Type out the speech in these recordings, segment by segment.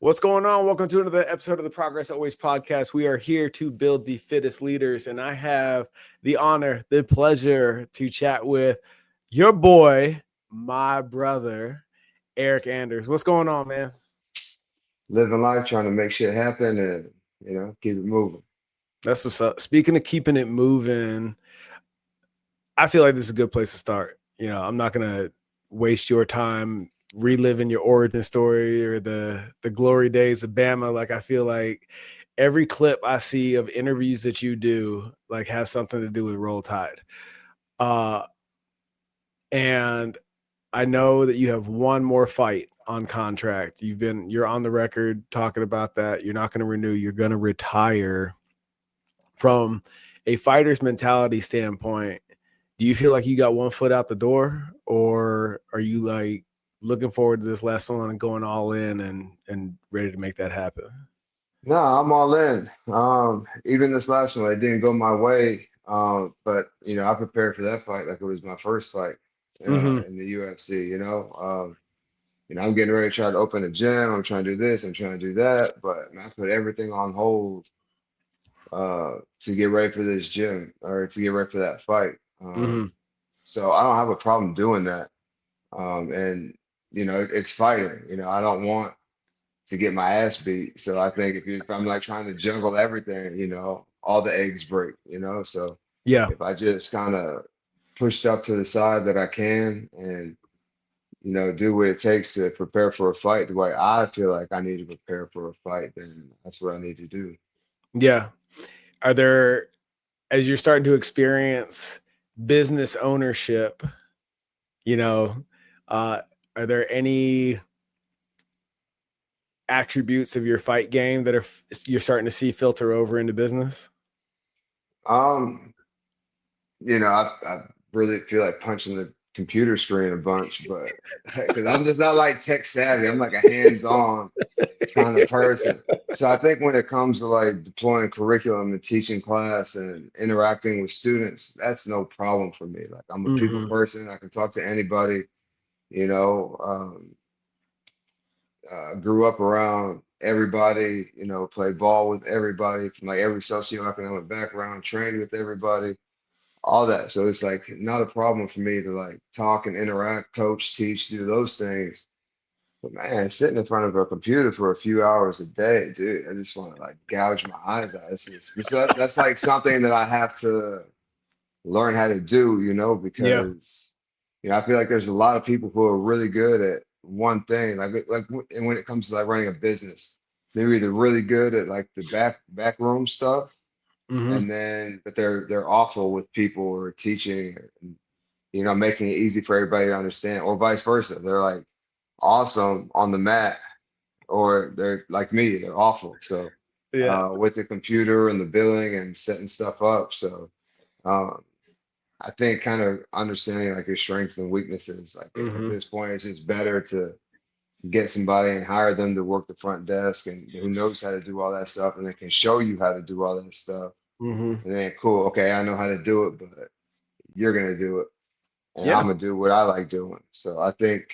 What's going on? Welcome to another episode of the Progress Always podcast. We are here to build the fittest leaders, and I have the honor, the pleasure to chat with your boy, my brother, Eryk Anders. What's going on, man? Living life, trying to make shit happen and, keep it moving. That's what's up. Speaking of keeping it moving, I feel like this is a good place to start. I'm not going to waste your time reliving your origin story or the glory days of Bama. Like, I feel like every clip I see of interviews that you do, like, have something to do with Roll Tide. And I know that you have one more fight on contract. You're on the record talking about that. You're not going to renew. You're going to retire. From a fighter's mentality standpoint, do you feel like you got one foot out the door, or are you like looking forward to this last one and going all in and ready to make that happen? No, I'm all in. Even this last one, it didn't go my way. But I prepared for that fight like it was my first fight Mm-hmm. in the UFC. I'm getting ready to try to open a gym. I'm trying to do this. I'm trying to do that. But man, I put everything on hold to get ready for this gym or to get ready for that fight. Mm-hmm. So I don't have a problem doing that. And it's fighting. I don't want to get my ass beat. So I think if I'm like trying to juggle everything, all the eggs break. So Yeah. if I just kind of push stuff to the side that I can and do what it takes to prepare for a fight the way I feel like I need to prepare for a fight, then that's what I need to do. Yeah. Are there, as you're starting to experience business ownership, you know, are there any attributes of your fight game that you're starting to see filter over into business? Um, I really feel like punching the computer screen a bunch, but because I'm just not like tech savvy, I'm like a hands-on kind of person. So I think when it comes to like deploying curriculum and teaching class and interacting with students, that's no problem for me. Like I'm a people Mm-hmm. person. I can talk to anybody, you know. Grew up around everybody, played ball with everybody from like every socioeconomic background, trained with everybody, all that. So it's like not a problem for me to like talk and interact, coach, teach, do those things. But man, sitting in front of a computer for a few hours a day, dude, I just want to like gouge my eyes out. That's like something that I have to learn how to do, Yeah. because I feel like there's a lot of people who are really good at one thing, and when it comes to like running a business, they're either really good at like the back room stuff, Mm-hmm. and then but they're awful with people or teaching, and, making it easy for everybody to understand, or vice versa. They're like awesome on the mat, or they're like me, they're awful. So Yeah. with the computer and the billing and setting stuff up, so. Um, I think kind of understanding like your strengths and weaknesses. Like at Mm-hmm. this point, it's just better to get somebody and hire them to work the front desk and who knows how to do all that stuff and they can show you how to do all that stuff. Mm-hmm. And then cool, okay, I know how to do it, but you're gonna do it and I'm Yeah. gonna do what I like doing. So I think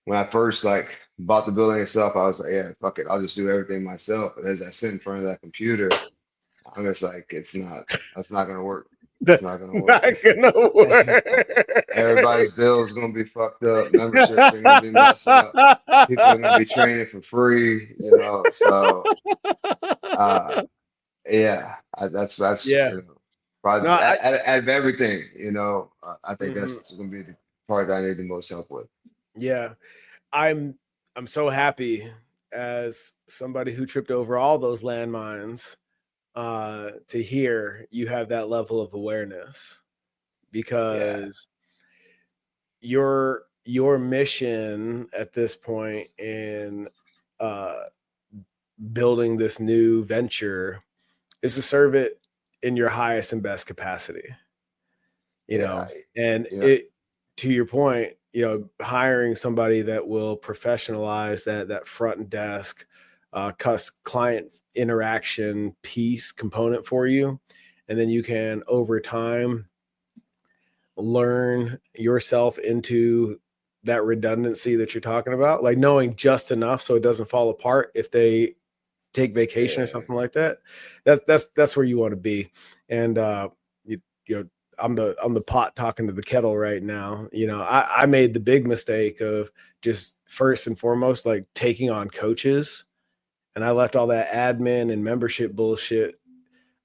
when I first like bought the building itself, I was like, yeah, fuck it, I'll just do everything myself. But as I sit in front of that computer, I'm just like, that's not gonna work. It's That's not gonna work. not gonna work. Everybody's bills gonna be fucked up. Memberships are gonna be messed up. People are gonna be training for free, So, uh, yeah, that's Yeah. No, probably I out of everything, I think mhm. that's gonna be the part that I need the most help with. Yeah. I'm I'm so happy as somebody who tripped over all those landmines to hear you have that level of awareness, Yeah, because your mission at this point in uh building this new venture is to serve it in your highest and best capacity, yeah, and yeah, it, to your point, hiring somebody that will professionalize that front desk client interaction piece component for you, and then you can over time learn yourself into that redundancy that you're talking about, like knowing just enough so it doesn't fall apart if they take vacation or Yeah. something like that. That's where you want to be. And you know, I'm the pot talking to the kettle right now. You know, I made the big mistake of just first and foremost like taking on coaches, and I left all that admin and membership bullshit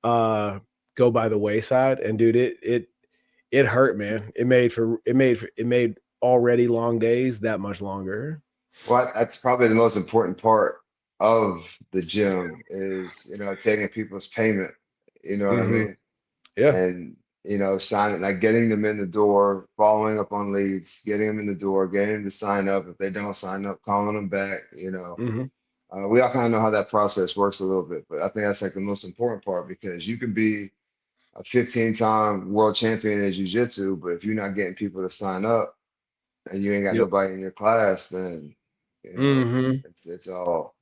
uh go by the wayside. And dude, it hurt, man. It made already long days that much longer. Well, that's probably the most important part of the gym is, taking people's payment. You know what I Mm-hmm. mean? Yeah. And, signing, like getting them in the door, following up on leads, getting them in the door, getting them to sign up. If they don't sign up, calling them back. Mm-hmm. We all kind of know how that process works a little bit, but I think that's like the most important part because you can be a 15-time world champion in jiu-jitsu, but if you're not getting people to sign up and you ain't got Yep. nobody in your class, then Mm-hmm. it's all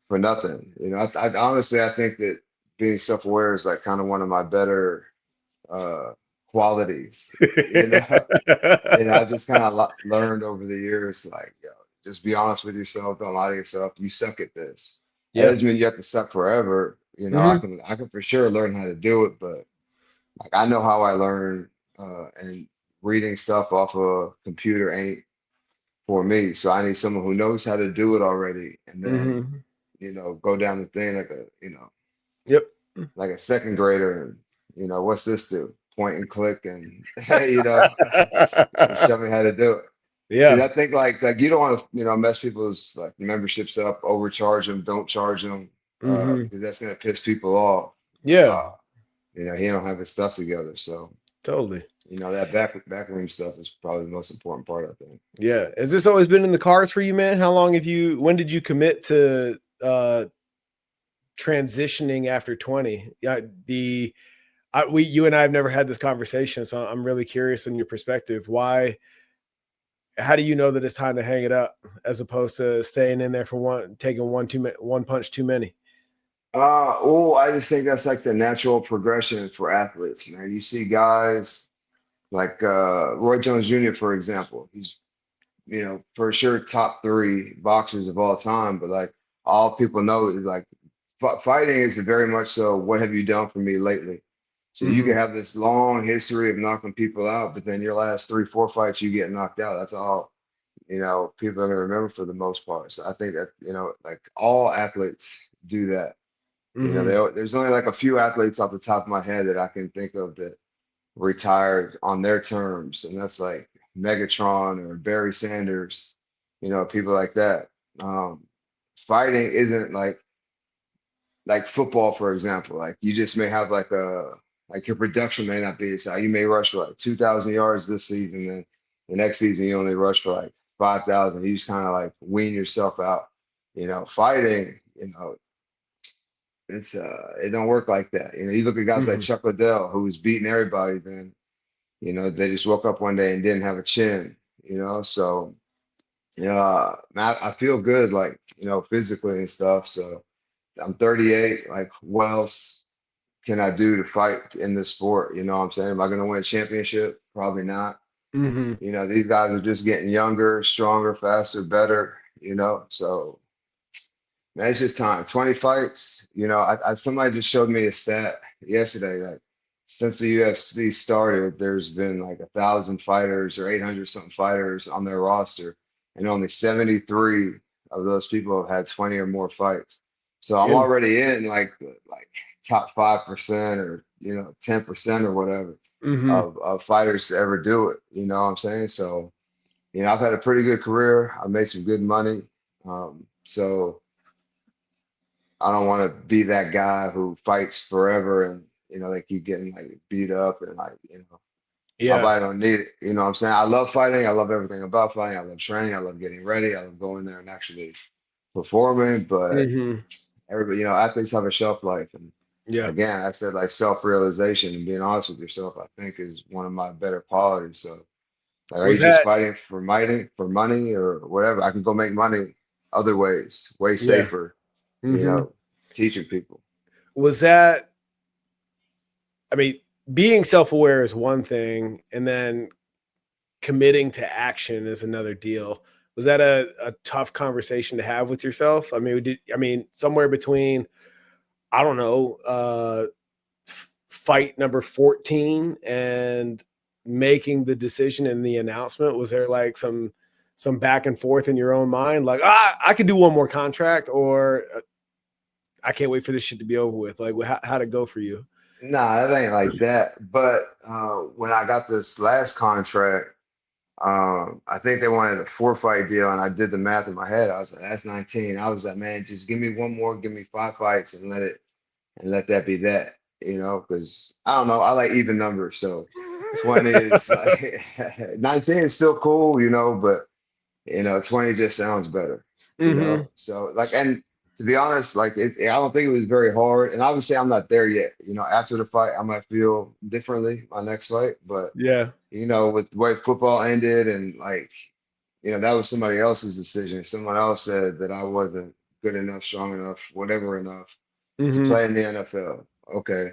for nothing. I honestly I think that being self-aware is like kind of one of my better uh qualities. I've just kind of learned over the years, like, just be honest with yourself, don't lie to yourself. You suck at this. That Yeah. doesn't mean you have to suck forever. I Mm-hmm. can for sure learn how to do it, but like I know how I learn, and reading stuff off a computer ain't for me. So I need someone who knows how to do it already, and then Mm-hmm. go down the thing like Yep. a second grader, and what's this do? Point and click, and you know, and show me how to do it. Because Yeah. I think like you don't want to mess people's like memberships up, overcharge them, don't charge them, Mm-hmm. because that's gonna piss people off. Yeah. Uh, he don't have his stuff together, so. Totally. That backroom stuff is probably the most important part, I think. Yeah. Has this always been in the cards for you, man? How long have you? When did you commit to transitioning after 20? Yeah. You and I have never had this conversation, so I'm really curious in your perspective. Why? How do you know that it's time to hang it up as opposed to staying in there for taking one punch too many? I just think that's like the natural progression for athletes, man. You see guys like Roy Jones Jr., for example. He's, for sure top three boxers of all time, but like all people know is like fighting is very much so, what have you done for me lately? So you can Mm-hmm. have this long history of knocking people out, but then your last 3, 4 fights, you get knocked out. That's all people are going to remember for the most part. So I think that, like all athletes do that. Mm-hmm. There's only like a few athletes off the top of my head that I can think of that retired on their terms, and that's like Megatron or Barry Sanders, people like that. Um, Fighting isn't like football, for example. Like you just may have like your production may not be as high. You may rush for like 2,000 yards this season, and the next season you only rush for like 5,000. You just kind of like wean yourself out. Fighting, it don't work like that. You look at guys like Mm-hmm. Chuck Liddell, who was beating everybody, then they just woke up one day and didn't have a chin. So yeah, man, I feel good, like physically and stuff. So I'm 38. Like, what else can I do to fight in this sport? You know what I'm saying? Am I going to win a championship? Probably not. Mm-hmm. These guys are just getting younger, stronger, faster, better. So man, it's just time. 20 fights. Somebody just showed me a stat yesterday that since the UFC started, there's been like 1,000 fighters or 800 something fighters on their roster, and only 73 of those people have had 20 or more fights. So I'm already in like top 5% or 10% or whatever Mm-hmm. of fighters to ever do it. You know what I'm saying? So I've had a pretty good career. I made some good money. So I don't want to be that guy who fights forever and they keep getting like beat up and like my Yeah. body don't need it. You know what I'm saying? I love fighting. I love everything about fighting. I love training. I love getting ready. I love going there and actually performing. But Mm-hmm. everybody, athletes have a shelf life. And Yeah. again, I said like self-realization and being honest with yourself, I think is one of my better qualities. So like, are Was you just that? fighting for money or whatever? I can go make money other ways, way Yeah. safer, you Mm-hmm. know, teaching people. Was that? I mean, being self-aware is one thing, and then committing to action is another deal. Was that a tough conversation to have with yourself? I mean, somewhere between, I don't know, fight number 14 and making the decision and the announcement, was there like some back and forth in your own mind, like, I could do one more contract, or I can't wait for this shit to be over with? Like, how'd it go for you? Nah, it ain't like that. But when I got this last contract, I think they wanted a 4 fight deal, and I did the math in my head. I was like, that's 19. I was like, man, just give me one more, give me 5 fights, and let that be that, because I don't know, I like even numbers. So 20 is like 19 is still cool, but 20 just sounds better, Mm-hmm. So like, and to be honest, like I don't think it was very hard. And obviously I'm not there yet. After the fight, I might feel differently my next fight. But Yeah. with the way football ended, and like, that was somebody else's decision. Someone else said that I wasn't good enough, strong enough, whatever enough to Mm-hmm. play in the NFL. Okay.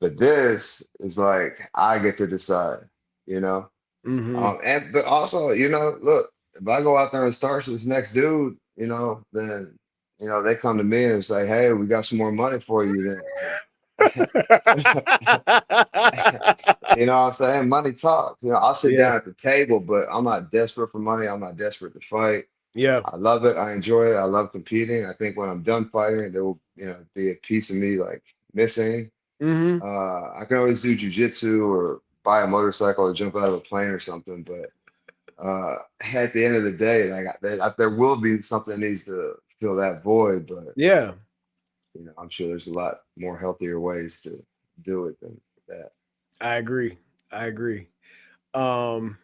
But this is like I get to decide, you know. Mm-hmm. But also, look, if I go out there and start this next dude, then they come to me and say, "Hey, we got some more money for you." Then, you know what I'm saying? Money talk. I'll sit Yeah. down at the table, but I'm not desperate for money. I'm not desperate to fight. Yeah. I love it. I enjoy it. I love competing. I think when I'm done fighting, there will, be a piece of me like missing. Mm-hmm. I can always do jujitsu or buy a motorcycle or jump out of a plane or something, but at the end of the day, like there will be something that needs to fill that void. But Yeah. I'm sure there's a lot more healthier ways to do it than that. I agree. I agree. Um,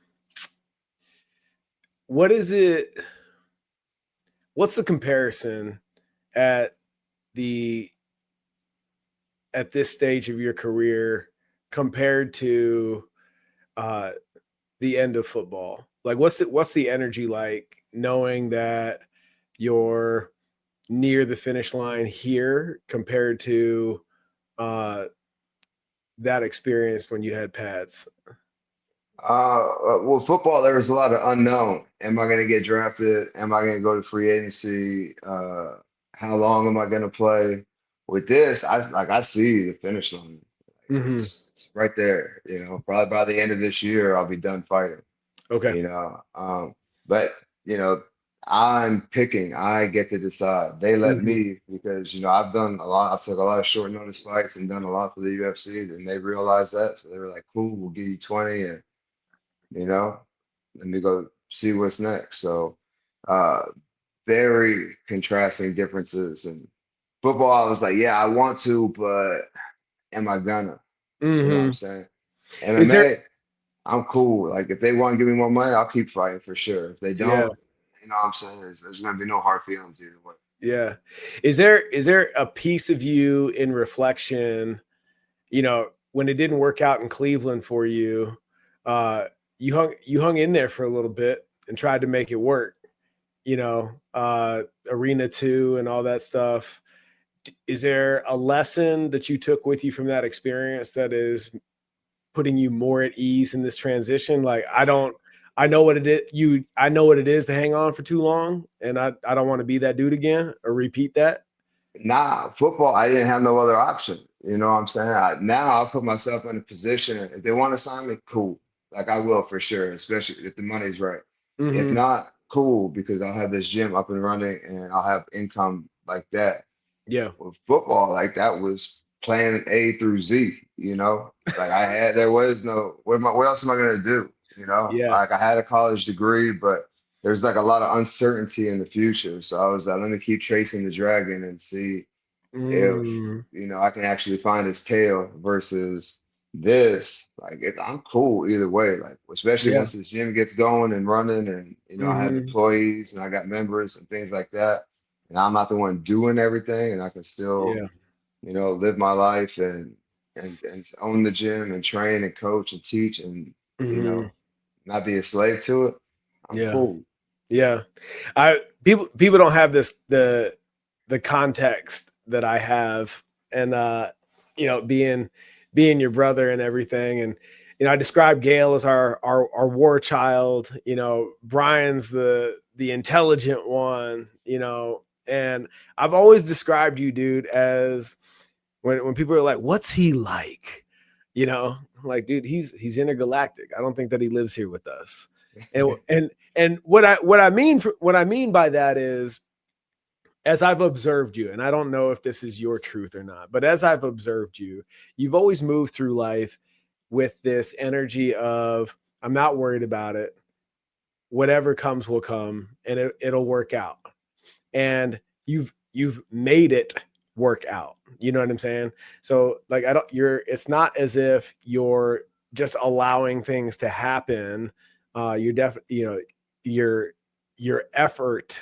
what is it? What's the comparison at the at this stage of your career compared to uh, the end of football? Like, what's the energy like knowing that you're near the finish line here compared to uh, that experience when you had pads? Well, football, there was a lot of unknown. Am I going to get drafted? Am I going to go to free agency? How long am I going to play? With this, I see the finish line. Mm-hmm. It's right there. Probably by the end of this year, I'll be done fighting. Okay. You know, um, but you know, I'm picking. I get to decide. They let Mm-hmm. me because I've done a lot. I've took a lot of short notice fights and done a lot for the UFC, and they realized that. So they were like, "Cool, we'll give you 20, and you know, let me go see what's next." So, uh, very contrasting differences. And football, I was like, "Yeah, I want to, but am I gonna?" You know what I'm Mm-hmm. saying? Is there? MMA, I'm cool. Like if they want to give me more money, I'll keep fighting for sure. If they Yeah. don't, what I'm saying is there's gonna be no hard feelings either way. Yeah. Is there a piece of you in reflection, when it didn't work out in Cleveland for you, uh, you hung in there for a little bit and tried to make it work, Arena 2 and all that stuff. Is there a lesson that you took with you from that experience that is putting you more at ease in this transition? Like, I know what it is. I know what it is to hang on for too long, and I don't want to be that dude again or repeat that. Nah, football, I didn't have no other option. You know what I'm saying? Now I'll put myself in a position. If they want to sign me, cool. Like I will for sure, especially if the money's right. If Mm-hmm. not, cool, because I'll have this gym up and running and I'll have income like that. Yeah. With football, like that was plan A through Z, Like there was no, what else am I gonna do? Yeah. Like I had a college degree, but there's like a lot of uncertainty in the future. So I was like, let me keep chasing the dragon and see if, Mm, I can actually find his tail versus this. Like I'm cool either way. Like especially yeah. once this gym gets going and running, and I have Mm-hmm. employees and I got members and things like that. And I'm not the one doing everything, and I can still, Yeah. live my life and own the gym and train and coach and teach and you Mm-hmm. know not be a slave to it. I'm Yeah. cool. Yeah. People don't have the context that I have, and being your brother and everything. And I described Gail as our war child. Brian's the intelligent one. And I've always described you, dude, as when people are like, "What's he like?" I'm like, dude, he's intergalactic. I don't think that he lives here with us. And what I mean by that is, as I've observed you, and I don't know if this is your truth or not, but as I've observed you, you've always moved through life with this energy of, I'm not worried about it. Whatever comes will come, and it'll work out. And you've made it work out. You know what I'm saying? So like, it's not as if you're just allowing things to happen. You're definitely, your effort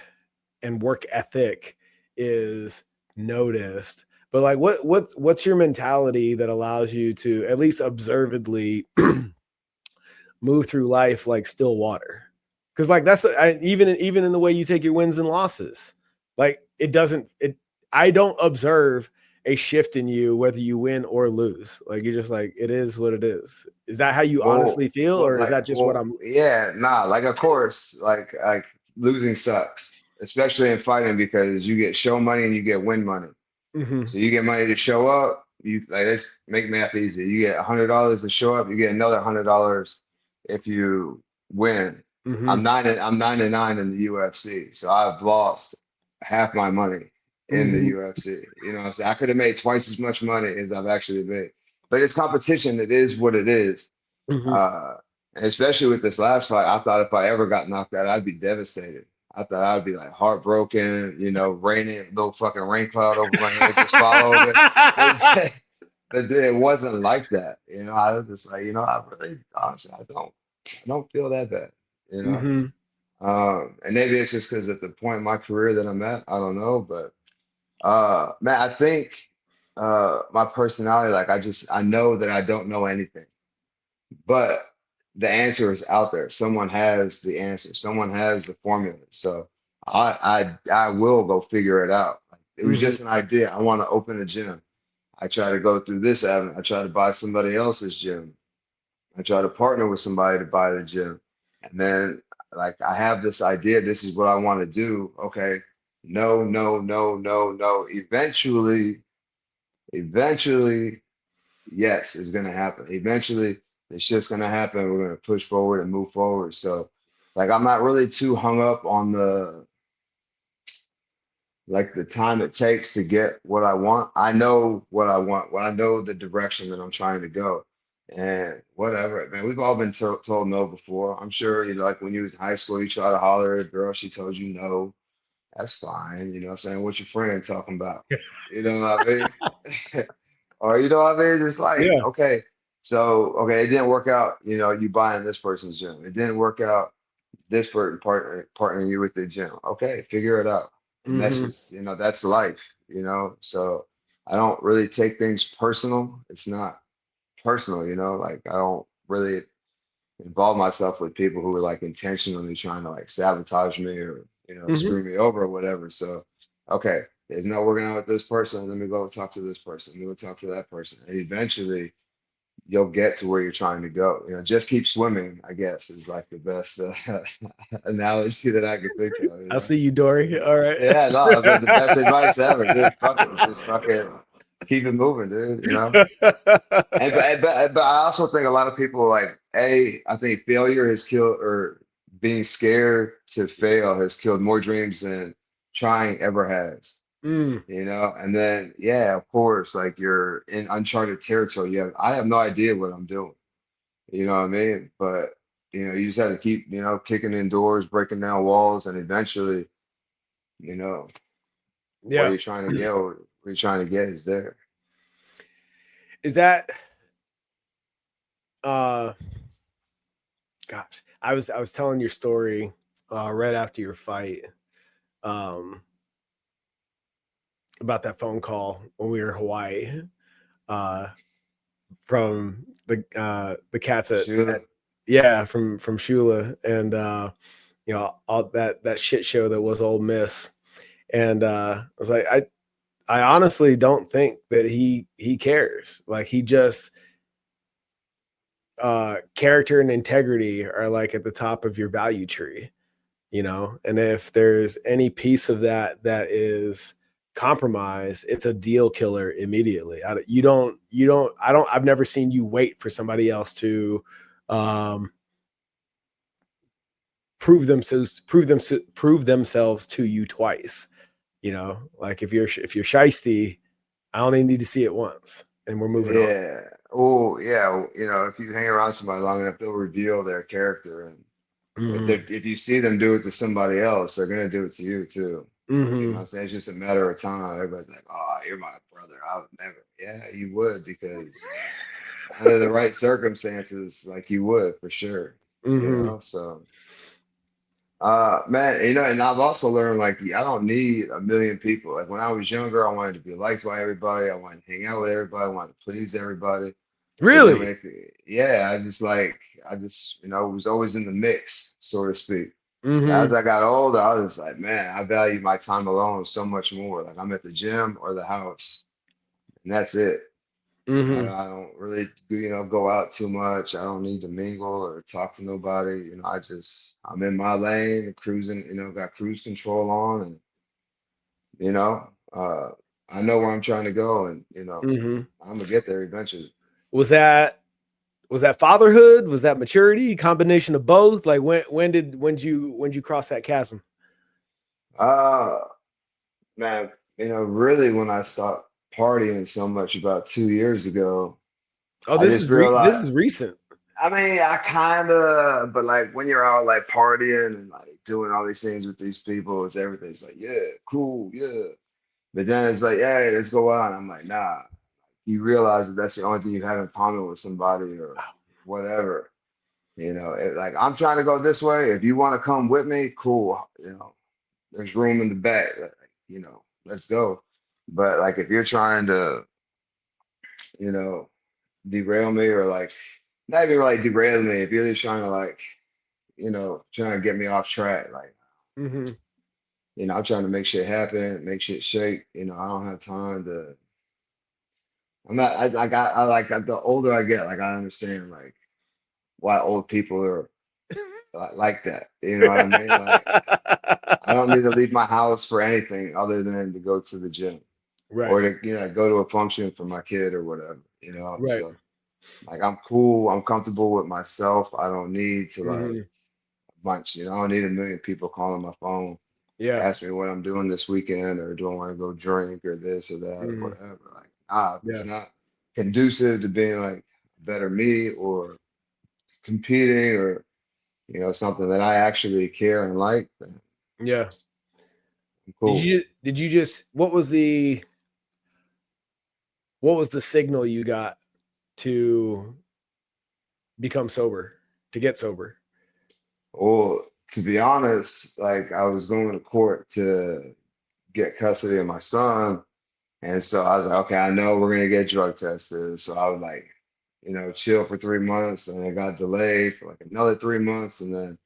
and work ethic is noticed. But like, what's your mentality that allows you to at least observedly move through life like still water? Because like even in the way you take your wins and losses, like I don't observe a shift in you whether you win or lose. Like, you're just like, it is what it is. Is that how you honestly feel, or is that just what I'm? Yeah, nah, like of course, like losing sucks, especially in fighting because you get show money and you get win money. Mm-hmm, So you get money to show up. You like let's make math easy. You get $100 to show up. You get another $100 if you win. mm-hmm, I'm 9-9 in the UFC, so I've lost half my money in the mm-hmm, UFC. You know what I'm saying? I could have made twice as much money as I've actually made. But it's competition. It is what it is. mm-hmm. Uh, and especially with this last fight, I thought if I ever got knocked out, I'd be devastated. I thought I'd be like heartbroken, raining, little fucking rain cloud over my head, just fall over. But, but it wasn't like that. I was just like, I really, honestly, I don't feel that bad, you know. Mm-hmm. And maybe it's just because at the point in my career that I'm at, I don't know, but man, I think my personality, like I know that I don't know anything. But the answer is out there. Someone has the answer. Someone has the formula. So I will go figure it out. Like, it was Mm-hmm. just an idea. I want to open a gym. I try to go through this avenue. I try to buy somebody else's gym. I try to partner with somebody to buy the gym. And then like I have this idea. This is what I want to do. Okay. No, no, no, no, no. Eventually, yes, it's gonna happen. Eventually, it's just gonna happen. We're gonna push forward and move forward. So, like, I'm not really too hung up on the time it takes to get what I want. I know what I want. Well, I know the direction that I'm trying to go. And whatever, man, we've all been told no before. I'm sure, like when you was in high school, you try to holler at a girl, she told you no. That's fine. What I'm saying, what's your friend talking about? You know what I mean? Or Just like, Yeah. okay, so okay, it didn't work out, you buying this person's gym. It didn't work out this person partnering you with the gym. Okay, figure it out. And that's Mm-hmm. just, that's life. So I don't really take things personal. It's not personal, like I don't really involve myself with people who are like intentionally trying to like sabotage me or Mm-hmm. screw me over or whatever. So okay, there's no working out with this person. Let me go talk to this person. Let me go talk to that person. And eventually you'll get to where you're trying to go. Just keep swimming, I guess, is like the best analogy that I could think of, I see you, Dory. All right. Yeah, no, the best advice ever, dude. Fuck it. Just fucking keep it moving, dude. But I also think a lot of people like I think failure has killed or being scared to fail has killed more dreams than trying ever has. Mm, And then yeah, of course, like you're in uncharted territory. I have no idea what I'm doing. You know what I mean? But you just have to keep, kicking in doors, breaking down walls, and eventually, you know, where yeah. you're trying to get or where you're trying to get is there. Is that uh gosh, I was telling your story right after your fight, um about that phone call when we were in Hawaii, uh from the cats at Shoot. yeah, from Shula, and all that shit show that was Ole Miss. And I was like, I honestly don't think that he cares. Like, he just character and integrity are like at the top of your value tree, you know, and if there's any piece of that that is compromised, it's a deal killer immediately. I've never seen you wait for somebody else to um, prove themselves to you twice. You know, like if you're shisty, I only need to see it once, and we're moving on. Yeah. Oh, yeah. You know, if you hang around somebody long enough, they'll reveal their character. And Mm-hmm. if you see them do it to somebody else, they're going to do it to you too. You know what Mm-hmm. I'm saying? It's just a matter of time. Everybody's like, oh, you're my brother. I would never. Yeah, you would because under the right circumstances, like you would for sure. You Mm-hmm. know, so man, you know, and I've also learned like I don't need a million people. Like when I was younger, I wanted to be liked by everybody. I wanted to hang out with everybody. I wanted to please everybody. But then Really? yeah, I just, you know, was always in the mix, so to speak. But as Mm-hmm. I got older, I was like, man, I value my time alone so much more. Like I'm at the gym or the house, and that's it. Mm-hmm. I don't really, you know, go out too much. I don't need to mingle or talk to nobody. You know, I'm in my lane, cruising, you know, got cruise control on, and you know, I know where I'm trying to go, and you know, Mm-hmm. I'm gonna get there eventually. Was that was that fatherhood? Was that maturity? Combination of both? Like when did you cross that chasm? Uh, Man, you know, really, when I stopped partying so much about 2 years ago, Oh, I just this realized. is recent. I mean, I kind of, but like when you're out like partying and like doing all these things with these people, it's everything's like, yeah, cool, yeah. But then it's like, hey, let's go out. And I'm like, nah. You realize that that's the only thing you have in common with somebody or whatever. You know, like I'm trying to go this way. If you want to come with me, cool. You know, there's room in the back. Like, you know, let's go. But like if you're trying to, you know, derail me or like not even like derail me, if you're just trying to like, you know, trying to get me off track, like, Mm-hmm. you know, I'm trying to make shit happen, make shit shake. You know, I don't have time to. I'm not. I like the older I get, like I understand like why old people are like that. You know what I mean? Like I don't need to leave my house for anything other than to go to the gym Right. or to, you know, go to a function for my kid or whatever. You know, Right. so like I'm cool. I'm comfortable with myself. I don't need to like Mm-hmm. a bunch. You know, I don't need a million people calling my phone, Yeah. ask me what I'm doing this weekend or do I want to go drink or this or that or Mm-hmm. whatever. Like, ah, if Yeah. it's not conducive to being like better me or competing or, you know, something that I actually care and like, then Yeah. I'm cool. Did you just what was the signal you got to become sober, to get sober? Well, to be honest, like I was going to court to get custody of my son. And so I was like, okay, I know we're gonna get drug tested. So I was like, you know, chill for 3 months and it got delayed for like another 3 months. And then,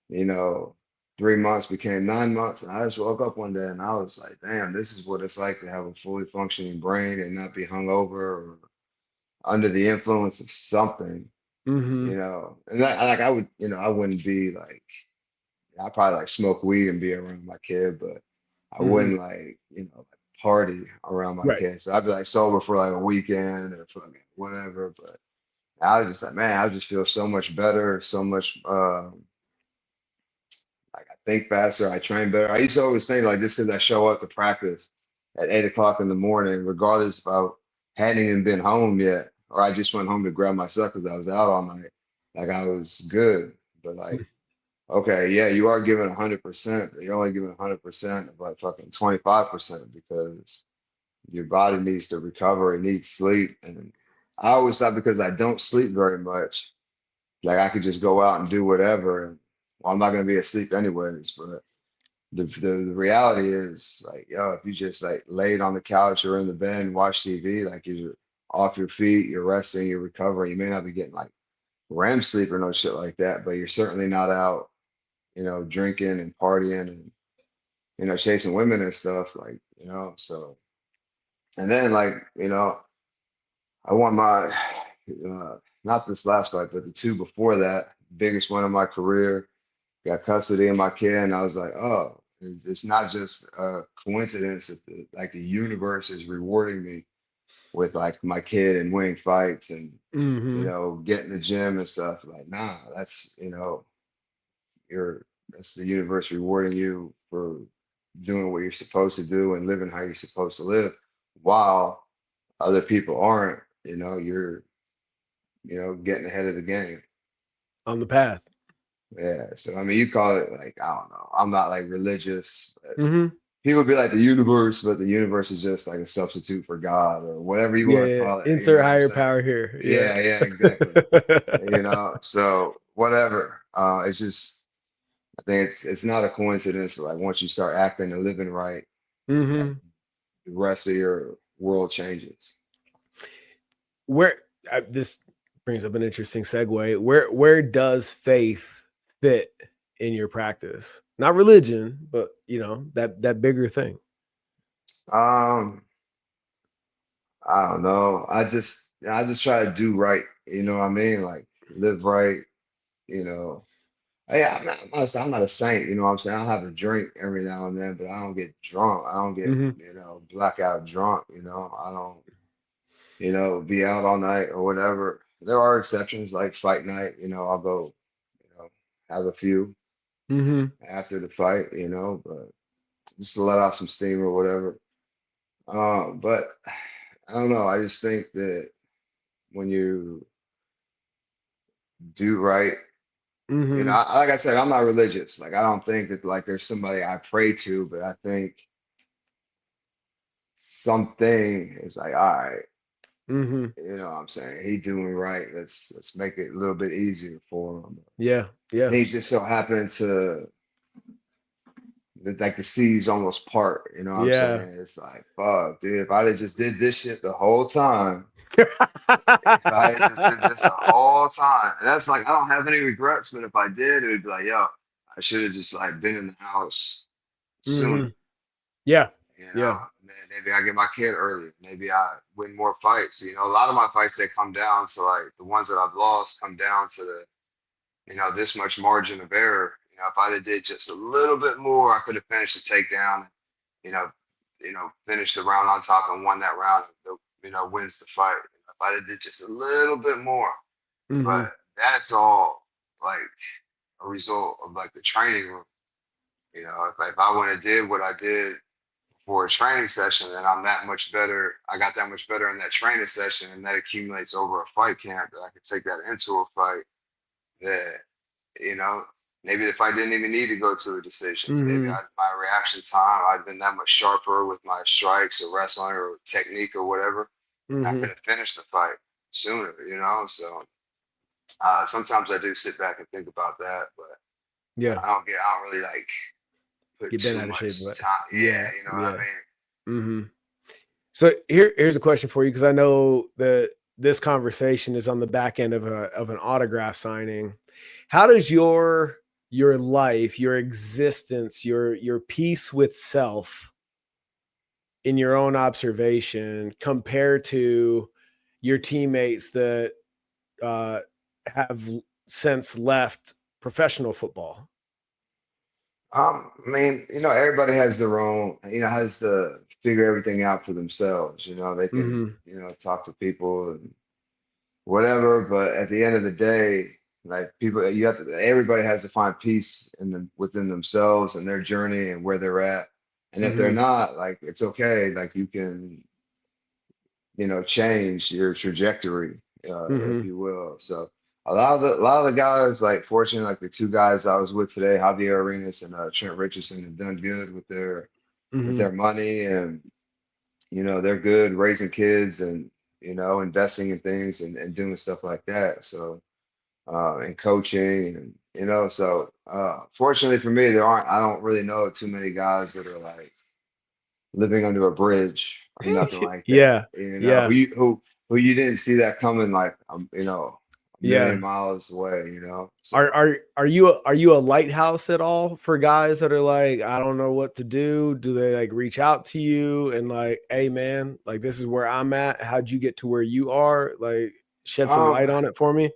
you know, 3 months became 9 months. And I just woke up one day and I was like, damn, this is what it's like to have a fully functioning brain and not be hungover or under the influence of something, Mm-hmm. you know. And that, like I would, you know, I wouldn't be like I probably like smoke weed and be around my kid, but I Mm-hmm. wouldn't like, you know, like party around my Right. kid. So I'd be like sober for like a weekend or fucking whatever. But I was just like, man, I just feel so much better, so much like I think faster, I train better. I used to always think like just because I show up to practice at 8 o'clock in the morning, regardless if I hadn't even been home yet, or I just went home to grab my stuff because I was out all night, like I was good. But like okay, yeah, you are giving 100%, but you're only giving 100% of like fucking 25% because your body needs to recover, it needs sleep. And I always thought because I don't sleep very much, like I could just go out and do whatever. And well, I'm not gonna be asleep anyways. But the reality is like, yo, if you just like laid on the couch or in the bed and watch TV, like you're off your feet, you're resting, you're recovering. You may not be getting like REM sleep or no shit like that, but you're certainly not out, you know, drinking and partying and, you know, chasing women and stuff, like, you know, so, and then like, you know, I want my, not this last fight, but the two before that, biggest one of my career, got custody of my kid, and I was like, oh, it's not just a coincidence that like the universe is rewarding me with like my kid and winning fights and Mm-hmm. getting the gym and stuff. Like, nah, that's that's the universe rewarding you for doing what you're supposed to do and living how you're supposed to live, while other people aren't. You're getting ahead of the game. On the path. Yeah. So I mean, you call it like, I don't know. I'm not like religious. Mm-hmm. People be like the universe, but the universe is just like a substitute for God or whatever you Yeah, want to yeah. call it. You know Insert what I'm higher saying? power here. Yeah. Yeah, yeah, exactly. So whatever. It's just, I think it's not a coincidence. Like once you start acting and living right, like Mm-hmm. the rest of your world changes. Where this brings up an interesting segue. Where does faith fit in your practice? Not religion, but that bigger thing. Um, I don't know. I just try to do right. You know what I mean? Like live right. You know. Yeah, I'm not a saint. You know what I'm saying? I'll have a drink every now and then, but I don't get drunk. I don't get Mm-hmm. blackout drunk. I don't be out all night or whatever. There are exceptions like fight night. I'll go, have a few Mm-hmm. after the fight. But just to let off some steam or whatever. But I don't know. I just think that when you do right, Mm-hmm. like I said, I'm not religious. Like I don't think that like there's somebody I pray to, but I think something is like, all right, Mm-hmm. what I'm saying? He doing right. Let's make it a little bit easier for him. Yeah. Yeah. And he just so happened to like the seas almost part, you know what I'm Yeah. saying? It's like, fuck, dude, if I'd have just did this shit the whole time, if I had just did this the whole time, and that's like I don't have any regrets, but if I did, it would be like, yo, I should have just like been in the house Mm-hmm. sooner. Yeah. Yeah. Maybe I get my kid earlier. Maybe I win more fights. A lot of my fights they come down to like the ones that I've lost come down to this much margin of error. If I'd have did just a little bit more, I could have finished the takedown. You know, finished the round on top and won that round. Wins the fight. If I'd have did just a little bit more, Mm-hmm. but that's all like a result of like the training room. If I would have did what I did for a training session, and I'm that much better. I got that much better in that training session, and that accumulates over a fight camp that I could take that into a fight. That you know, maybe the fight didn't even need to go to a decision. Maybe Mm-hmm. my reaction time, I'd been that much sharper with my strikes or wrestling or technique or whatever, and I Mm-hmm. could have finished the fight sooner. So sometimes I do sit back and think about that, but Yeah. I don't really like put Get bent too out of shape, much but time. yeah. Yeah, you know what I Yeah. mean. Mm-hmm. So here's a question for you, because I know that this conversation is on the back end of an autograph signing. How does your life, your existence, your peace with self in your own observation compare to your teammates that uh, have since left professional football? I mean, everybody has their own, has to figure everything out for themselves. They can, Mm-hmm. talk to people and whatever, but at the end of the day, like everybody has to find peace within themselves and their journey and where they're at. And if they're Mm-hmm. not, like, it's okay. Like you can, change your trajectory, if Mm-hmm. you will. So a lot of the guys, like fortunately, like the two guys I was with today, Javier Arenas and Trent Richardson, have done good with Mm-hmm. their money, and they're good raising kids and investing in things and doing stuff like that. So and coaching and fortunately for me, I don't really know too many guys that are like living under a bridge or nothing like that. Yeah. Yeah. Who you didn't see that coming like a million Yeah. miles away. Are So are are you a lighthouse at all for guys that are like, I don't know what to do? Do they like reach out to you and like, hey man, like this is where I'm at. How'd you get to where you are? Like, shed some Um, light on it for me?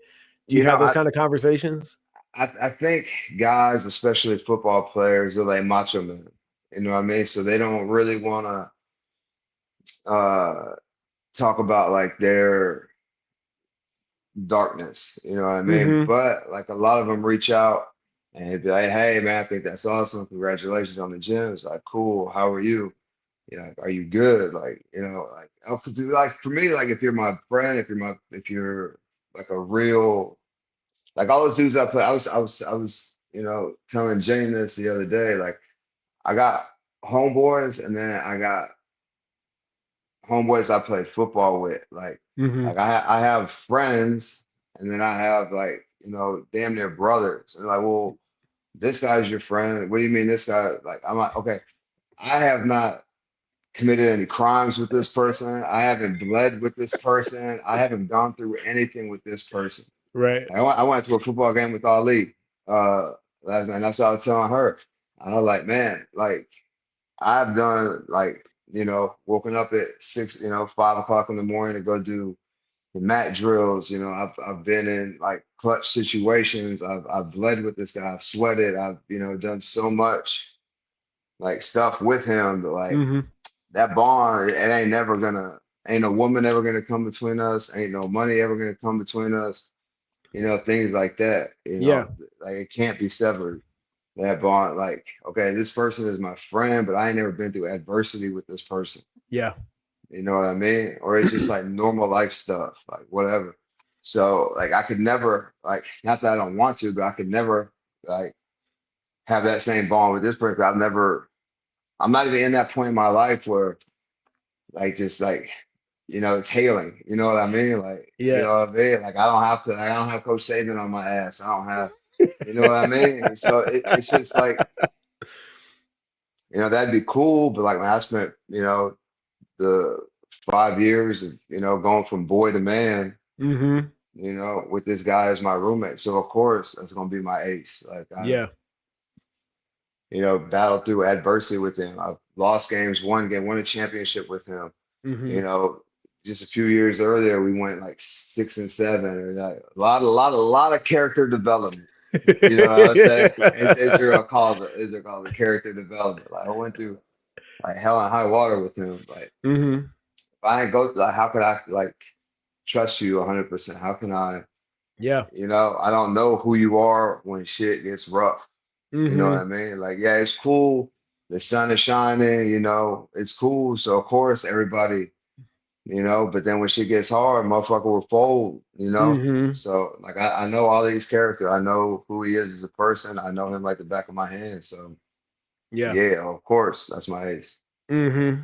Do you you know, have those kind of conversations? I think guys, especially football players, are like macho men. You know what I mean? So they don't really want to talk about like their darkness. You know what I mean? Mm-hmm. But like a lot of them reach out and he'd be like, "Hey, man, I think that's awesome. Congratulations on the gym." It's like, "Cool. How are you? You know, are you good?" Like, like for me, like if you're my friend, if you're like a real like all those dudes I play, I was, telling Jane this the other day. Like I got homeboys, and then I got homeboys I play football with. Mm-hmm. I have friends, and then I have like damn near brothers. And like, well, this guy's your friend. What do you mean this guy? Like I'm like, okay, I have not committed any crimes with this person. I haven't bled with this person. I haven't gone through anything with this person. Right. I went to a football game with Ali uh, last night. And that's what I was telling her. I was like, man, like I've done like woken up at 6, 5 o'clock in the morning to go do the mat drills. I've been in like clutch situations. I've bled with this guy. I've sweated. I've done so much like stuff with him that like Mm-hmm. that bond. It ain't never gonna. Ain't no woman ever gonna come between us. Ain't no money ever gonna come between us. Things like that, Yeah. like it can't be severed. That bond, like, okay, this person is my friend, but I ain't never been through adversity with this person. Yeah. You know what I mean? Or it's just like normal life stuff, like whatever. So, like, I could never, like, not that I don't want to, but I could never, like, have that same bond with this person. I'm not even in that point in my life where, like, just like, it's hailing. You know what I mean? Like, you Yeah. know what I mean? Like, I don't have Coach Saban on my ass. I don't have. You know what I mean? And so it's just like, that'd be cool. But like when I spent, the 5 years of, going from boy to man, Mm-hmm. with this guy as my roommate. So of course that's gonna be my ace. Like I've, Yeah. battled through adversity with him. I've lost games, won game, won a championship with him. Mm-hmm. You know, just a few years earlier, we went like 6 and 7, and like, a lot of character development. You know what I'm saying? As Israel calls it character development. Like I went through like hell and high water with him. Like Mm-hmm. if I didn't go through, like how could I like trust you 100%? How can I? Yeah. I don't know who you are when shit gets rough. You know what I Mm-hmm. mean? Like yeah, it's cool. The sun is shining. It's cool. So of course everybody. But then when shit gets hard, motherfucker will fold. Mm-hmm. So like I know all these characters. I know who he is as a person. I know him like the back of my hand. So Yeah. yeah, of course, that's my ace. Mm-hmm.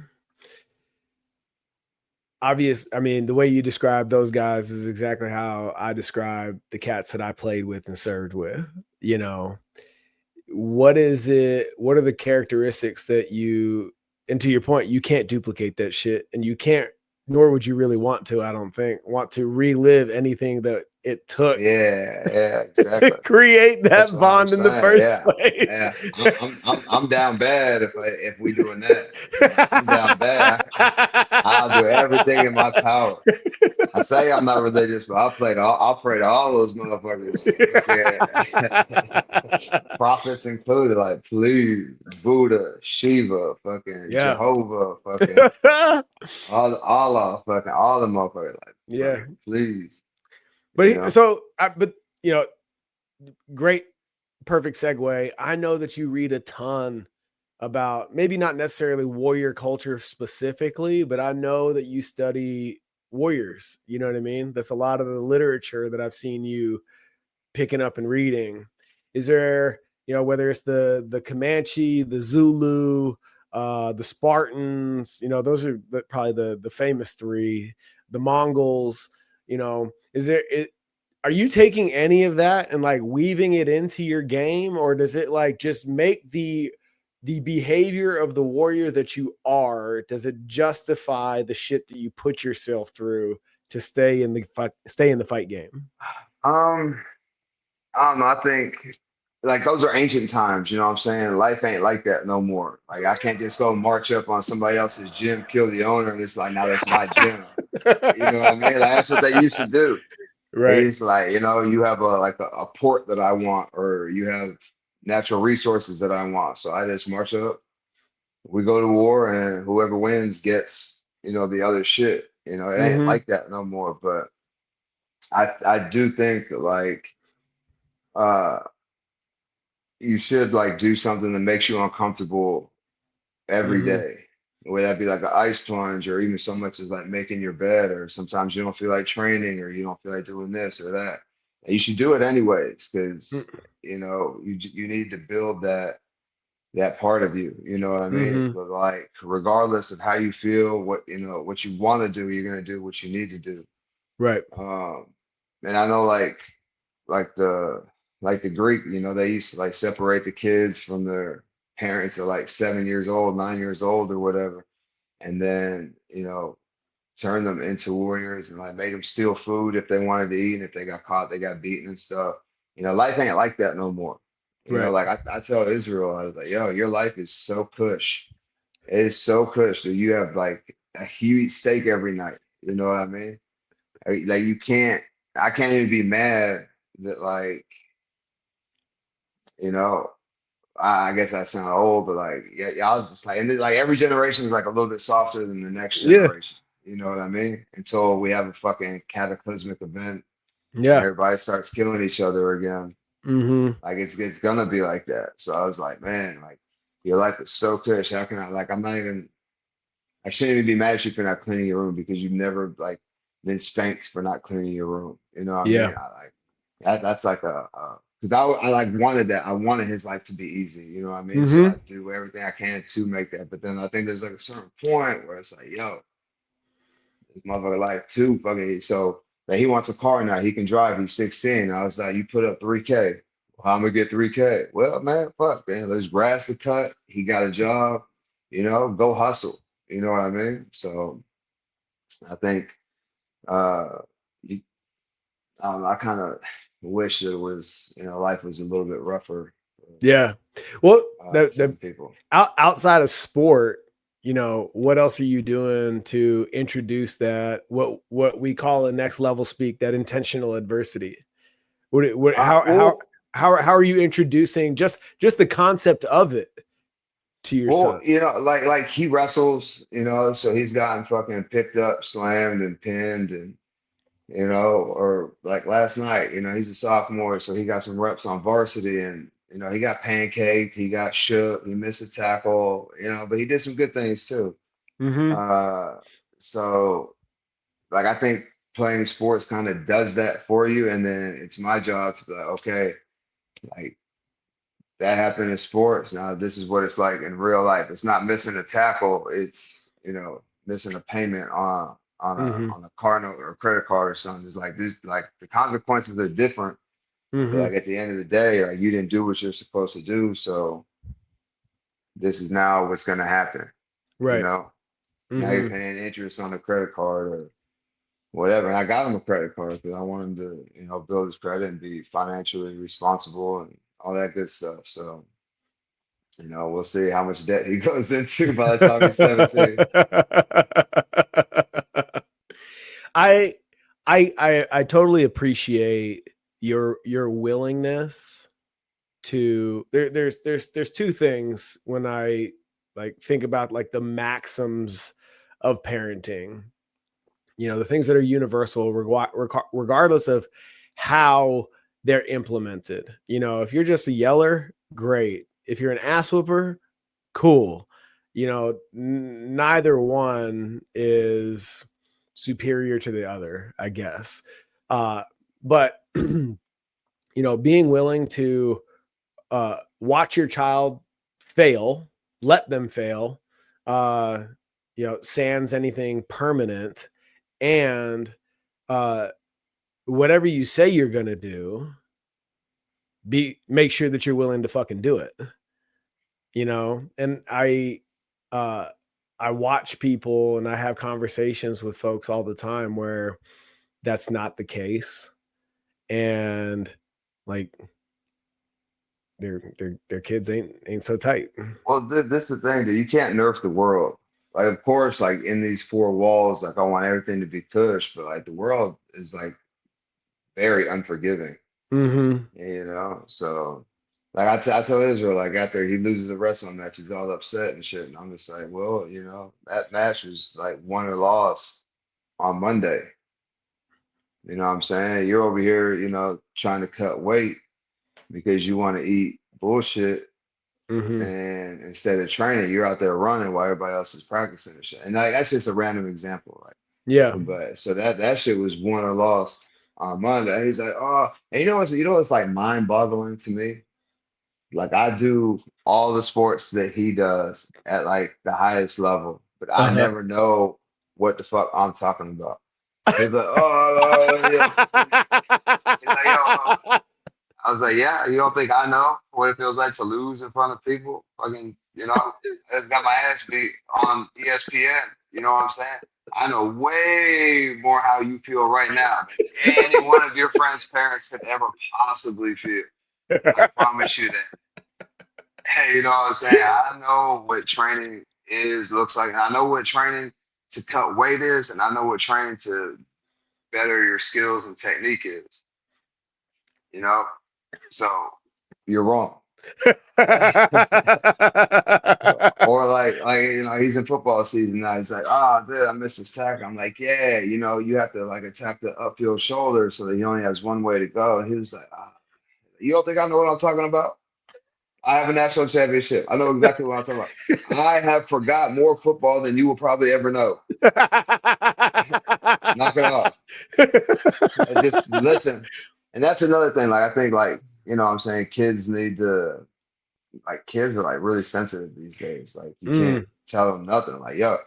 I mean, the way you describe those guys is exactly how I describe the cats that I played with and served with. You know, what are the characteristics that you, and to your point, you can't duplicate that shit, and you can't, nor would you really want to, I don't think, want to relive anything that it took Yeah, yeah, to exactly. create That's that what I'm bond in the saying. first Yeah, place. yeah. I'm down bad if we doing that. I'm down bad. I'll do everything in my power. I say I'm not religious, but I'll pray to all those motherfuckers. Okay. Prophets included, like please, Buddha, Shiva, fucking Yeah. Jehovah, fucking all Allah, fucking all the motherfuckers. Yeah. Please, you But know. but you know, great, perfect segue. I know that you read a ton about maybe not necessarily warrior culture specifically, but I know that you study warriors. You know what I mean? That's a lot of the literature that I've seen you picking up and reading. Is there, whether it's the Comanche, the Zulu, the Spartans, those are probably the famous three, the Mongols, is there, are you taking any of that and like weaving it into your game, or does it like just make the behavior of the warrior that you are, does it justify the shit that you put yourself through to stay in the fight game? Um, I don't know. I think like those are ancient times, you know what I'm saying? Life ain't like that no more. Like I can't just go march up on somebody else's gym, kill the owner, and it's like now that's my gym. You know what I mean? Like that's what they used to do. They Right. used to like, you have a port that I want, or you have natural resources that I want. So I just march up, we go to war, and whoever wins gets, the other shit. It ain't Mm-hmm. like that no more. But I do think that like uh you should like do something that makes you uncomfortable every Mm-hmm. day. Whether that be like an ice plunge, or even so much as like making your bed, or sometimes you don't feel like training, or you don't feel like doing this or that. And you should do it anyways, because you need to build that part of you. You know what I mean? Mm-hmm. But like regardless of how you feel, what you want to do, you're gonna do what you need to do. Right. Um, and I know like the like the Greek, they used to like separate the kids from their parents at like 7 years old, 9 years old, or whatever, and then turn them into warriors and like made them steal food if they wanted to eat, and if they got caught, they got beaten and stuff. Life ain't like that no more. Right. Like I tell Israel, I was like, yo, your life is so cush. It is so cush that you have like a huge steak every night. You know what I mean? Like you can't, I can't even be mad that like, you know, I guess I sound old, but like, yeah, y'all just like, and then, like every generation is like a little bit softer than the next Yeah. generation. You know what I mean? Until we have a fucking cataclysmic event and Yeah. everybody starts killing each other again. Mm-hmm. Like it's gonna be like that. So I was like, man, like your life is so cush. How can I like? I'm not even. I shouldn't even be mad at you for not cleaning your room, because you've never like been spanked for not cleaning your room. You know what I Yeah. mean? I like that. That's like because I like wanted that. I wanted his life to be easy. You know what I mean? So I Mm-hmm. do everything I can to make that. But then I think there's like a certain point where it's like, yo, this motherfucker life too fucking. So that he wants a car now. He can drive. He's 16. I was like, you put up 3K. Well, how am I gonna get 3K? Well, man, fuck, man. There's grass to cut. He got a job. Go hustle. You know what I mean? So I think uh, you, I kind of wish that it was, life was a little bit rougher Yeah. Well, for the some people. outside of sport, what else are you doing to introduce that what we call in next level speak, that intentional adversity? Uh, well, How are you introducing just the concept of it to your well, son? like he wrestles, so he's gotten fucking picked up, slammed, and pinned, and or like last night, he's a sophomore, so he got some reps on varsity, and he got pancaked, he got shook, he missed a tackle, but he did some good things too. Mm-hmm. Uh, so like I think playing sports kind of does that for you, and then it's my job to be like, okay, like that happened in sports. Now this is what it's like in real life. It's not missing a tackle. It's missing a payment Mm-hmm. on a card note or a credit card or something. It's like this. Like the consequences are different. But Mm-hmm. like at the end of the day, like you didn't do what you're supposed to do. So this is now what's gonna happen. You Right. know, now you're Mm-hmm. paying interest on the credit card or whatever. And I got him a credit card because I want him to, build his credit and be financially responsible and all that good stuff. So, we'll see how much debt he goes into by the time he's 17. I I totally appreciate your willingness to there's two things when I like think about like the maxims of parenting. The things that are universal regardless of how they're implemented. If you're just a yeller, great. If you're an ass whooper, cool. Neither one is superior to the other, I guess. But being willing to watch your child fail, let them fail, uh, sans anything permanent, and uh, whatever you say you're gonna do, make sure that you're willing to fucking do it. And uh, I watch people and I have conversations with folks all the time where that's not the case, and like their kids ain't so tight. Well, this is the thing that you can't nerf the world. like of course, like in these four walls, like I want everything to be pushed, but like the world is like very unforgiving, Mm-hmm. you know? So like I tell Israel, like after he loses a wrestling match, he's all upset and shit. And I'm just like, well, you know, that match was like won or lost on Monday. You know what I'm saying? You're over here, you know, trying to cut weight because you want to eat bullshit. Mm-hmm. And instead of training, you're out there running while everybody else is practicing and shit. And like that's just a random example. Like, Yeah. but so that shit was won or lost on Monday. He's like, oh, and you know what's like mind boggling to me? Like I do all the sports that he does at like the highest level, but I Uh-huh. never know what the fuck I'm talking about. He's like, oh, yeah. He's like, yo, I was like, yeah, you don't think I know what it feels like to lose in front of people? Fucking, you know, I just got my ass beat on ESPN. You know what I'm saying? I know way more how you feel right now than any one of your friends' parents could ever possibly feel. I promise you that. Hey, you know what I'm saying? I know what training is, looks like, and I know what training to cut weight is, and I know what training to better your skills and technique is, you know? So you're wrong. Or like you know, he's in football season now. He's like, oh, dude, I missed his tackle. I'm like, yeah, you know, you have to like attack the upfield shoulder so that he only has one way to go. And he was like, ah, you don't think I know what I'm talking about? I have a national championship. I know exactly what I'm talking about. I have forgot more football than you will probably ever know. Knock it off. And just listen. And that's another thing. Like I think like, you know what I'm saying, kids need to like kids are like really sensitive these days. Like you can't Mm, tell them nothing. Like, yo,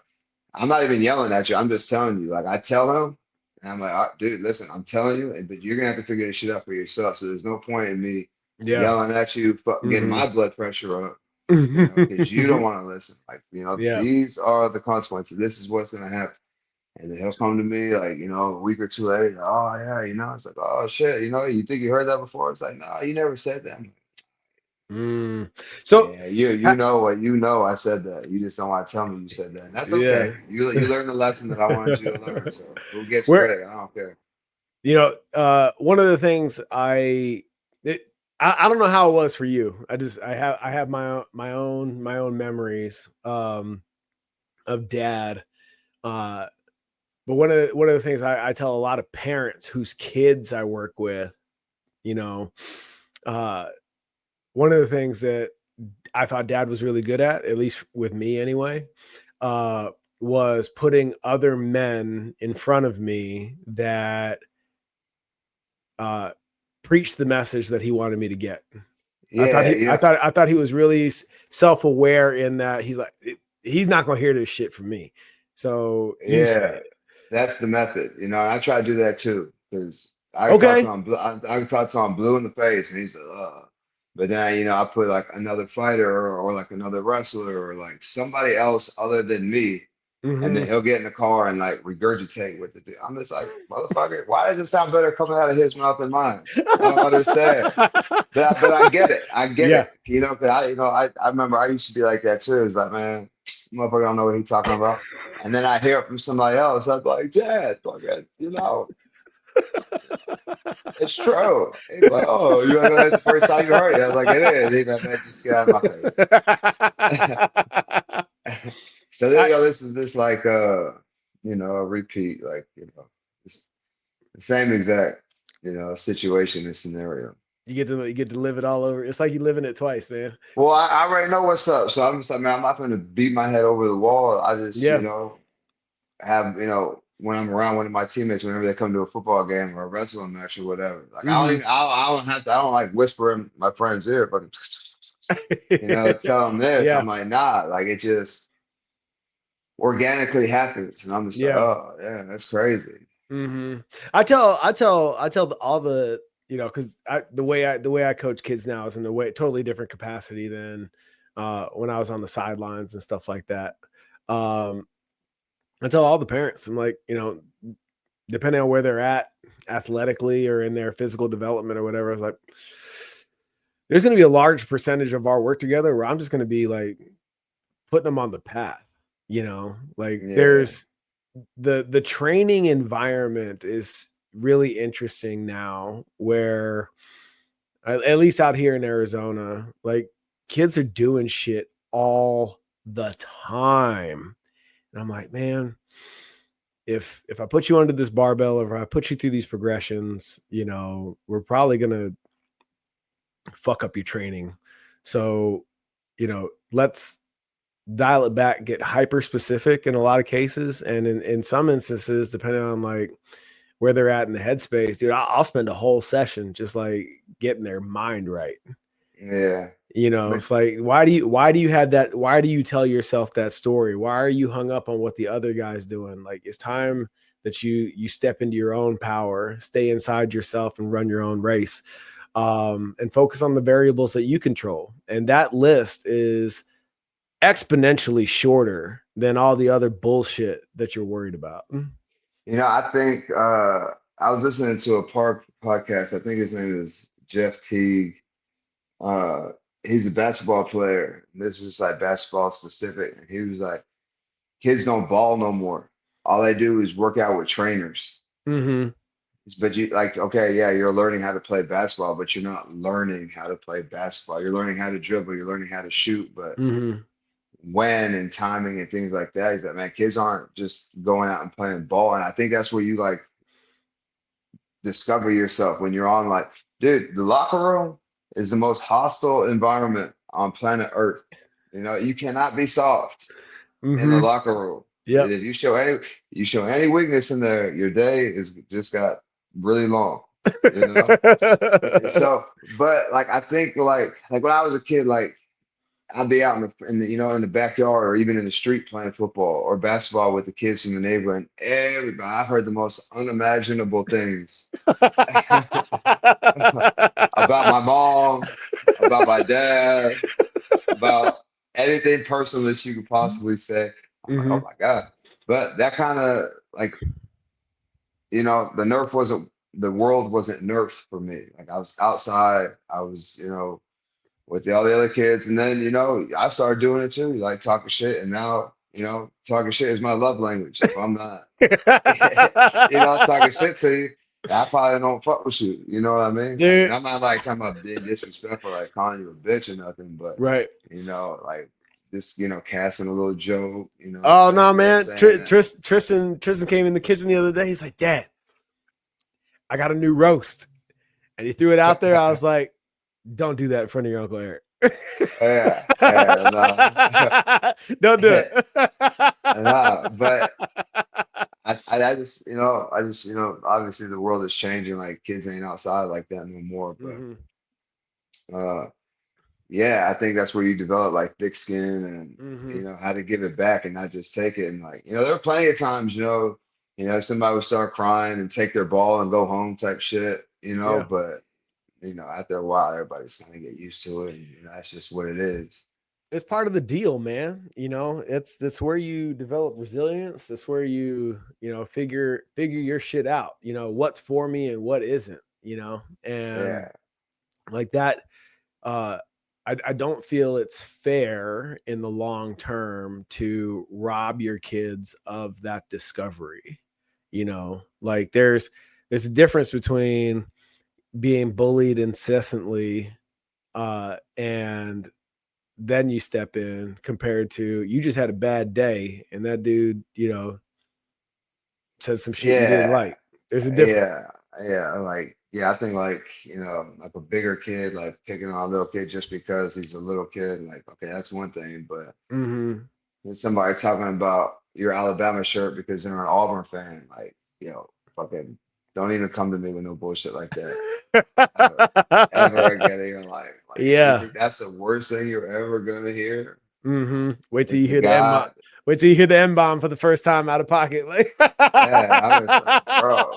I'm not even yelling at you. I'm just telling you. Like I tell him, and I'm like, dude, listen, I'm telling you, but you're gonna have to figure this shit out for yourself. So there's no point in me yeah. yelling at you, getting Mm-hmm. my blood pressure up, you know, because you don't want to listen. Like, you know, Yeah. these are the consequences. This is what's gonna happen. And then he'll come to me like, you know, a week or two later, oh yeah, you know, it's like, oh shit, you know, you think you heard that before? It's like, no, you never said that. I'm like, Mm. So, yeah, you ha- know what you know. I said that. You just don't want to tell me you said that, and that's yeah. okay. You learned the lesson that I wanted you to learn. So who gets Where, credit? I don't care. one of the things it, I don't know how it was for you. I have my own memories of dad. Uh, but one of the things I tell a lot of parents whose kids I work with, you know, uh, one of the things that I thought dad was really good at least with me anyway, uh, was putting other men in front of me that uh, preached the message that he wanted me to get. Yeah, you know, I thought he was really self aware in that he's like he's not going to hear this shit from me. So you say yeah, it. that's the method. You know, and I try to do that too because I talk to Okay. him blue. I talk to him blue in the face, and he's like, But then you know, I put like another fighter or like another wrestler or like somebody else other than me. And then Mm-hmm. he'll get in the car and like regurgitate with it. I'm just like, motherfucker, why does it sound better coming out of his mouth than mine? I don't understand. But I get it. I get Yeah. it. You know, 'cause I remember I used to be like that too. It's like, man, motherfucker don't know what he's talking about. And then I hear it from somebody else. I'm like, Dad, fucking, you know, it's true. He's like, oh, you know, that's the first time you heard it. I was like, it is. He's like, man, just get out of my face. So there you I, go. This is this like you know, a repeat, like, you know, it's the same exact, you know, situation and scenario. you get to live it all over. It's like you living it twice, man. Well, I already know what's up. So I'm just like, man, I'm not gonna beat my head over the wall. I just, you Yeah. know, have, you know, when I'm around one of my teammates, whenever they come to a football game or a wrestling match or whatever, like Mm-hmm. I don't have to, I don't like whisper in my friend's ear, but you know, tell them this. Yeah. I'm like, nah, like it just organically happens. And I'm just like, Yeah. oh, yeah, that's crazy. Mm-hmm. I tell all the, because the way I coach kids now is in a way totally different capacity than when I was on the sidelines and stuff like that. Um, I tell all the parents, I'm like, depending on where they're at athletically or in their physical development or whatever, I was like, there's going to be a large percentage of our work together where I'm just going to be like putting them on the path. Like Yeah. there's the training environment is really interesting now, where at least out here in Arizona, like kids are doing shit all the time. And I'm like, man, if I put you under this barbell, or if I put you through these progressions, we're probably gonna fuck up your training. So, let's dial it back, get hyper specific in a lot of cases. And in some instances, depending on like where they're at in the headspace, dude, I'll spend a whole session just like getting their mind right. Yeah. But It's like, why do you have that? Why do you tell yourself that story? Why are you hung up on what the other guy's doing? Like, it's time that you step into your own power, stay inside yourself, and run your own race, and focus on the variables that you control. And that list is exponentially shorter than all the other bullshit that you're worried about. I think I was listening to a park podcast. I think his name is Jeff Teague. Uh, he's a basketball player. This was like basketball specific. And he was like, kids don't ball no more. All they do is work out with trainers. Mm-hmm. But you like, okay, yeah, you're learning how to play basketball, but you're not learning how to play basketball. You're learning how to dribble, you're learning how to shoot, but Mm-hmm. when and timing and things like that, is that man, kids aren't just going out and playing ball. And I think that's where you like discover yourself when you're on like, dude, the locker room is the most hostile environment on planet Earth. You cannot be soft in the Mm-hmm. locker room. Yep. If you show any weakness in there, your day is just got really long, you know? And so, but like I think like when I was a kid, like I'd be out in the backyard or even in the street playing football or basketball with the kids from the neighborhood, and everybody, I heard the most unimaginable things about my mom, about my dad, about anything personal that you could possibly say. I'm like, oh Mm-hmm. my God. But that kind of like, the world wasn't nerfed for me. Like I was outside, I was, with all the other kids. And then, I started doing it too, like talking shit. And now, talking shit is my love language. If I'm not, talking shit to you, I probably don't fuck with you. You know what I mean? Like, and Dude, I'm not like talking about being disrespectful, like calling you a bitch or nothing, but right. like just, casting a little joke, Oh no, saying, man. saying that. Tristan came in the kitchen the other day. He's like, Dad, I got a new roast. And he threw it out there. I was like, don't do that in front of your Uncle Eryk. Yeah, yeah, no. Don't do No, but it. obviously the world is changing. Like kids ain't outside like that no more. But Mm-hmm. uh, yeah, I think that's where you develop like thick skin and Mm-hmm. how to give it back and not just take it. And like there are plenty of times somebody would start crying and take their ball and go home type shit. Yeah. But after a while, everybody's kind of get used to it, and that's just what it is. It's part of the deal, man. That's where you develop resilience. That's where you figure your shit out. What's for me and what isn't. And Yeah, like that. Uh, I don't feel it's fair in the long term to rob your kids of that discovery. Like there's a difference between being bullied incessantly, and then you step in, compared to you just had a bad day and that dude, said some shit you didn't yeah. like. There's a difference. Yeah, yeah, like yeah, I think like like a bigger kid, like picking on a little kid just because he's a little kid, like okay, that's one thing. But Mm-hmm. then somebody talking about your Alabama shirt because they're an Auburn fan, like fucking don't even come to me with no bullshit like that ever, ever again in your life. Like you Yeah. think that's the worst thing you're ever gonna hear? Mm-hmm. Wait till It's you the hear the M bomb. guy. Wait till you hear the M bomb for the first time out of pocket. Like, Yeah, I was like, bro,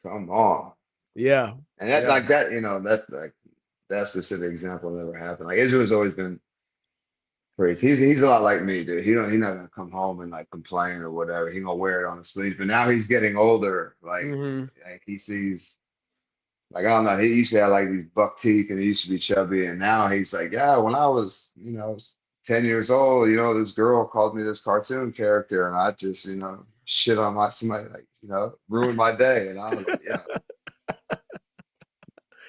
come on. yeah, And that yeah. like that, that like that specific example never happened. Like Israel's always been crazy. He's a lot like me, dude. He's not gonna come home and like complain or whatever. He gonna wear it on his sleeves. But now he's getting older. Mm-hmm. Like he sees, like I don't know. He used to have like these buck teeth and he used to be chubby, and now he's like, yeah. When I was, 10 years old, this girl called me this cartoon character, and I just, shit on somebody, like, ruined my day. And I was like, yeah.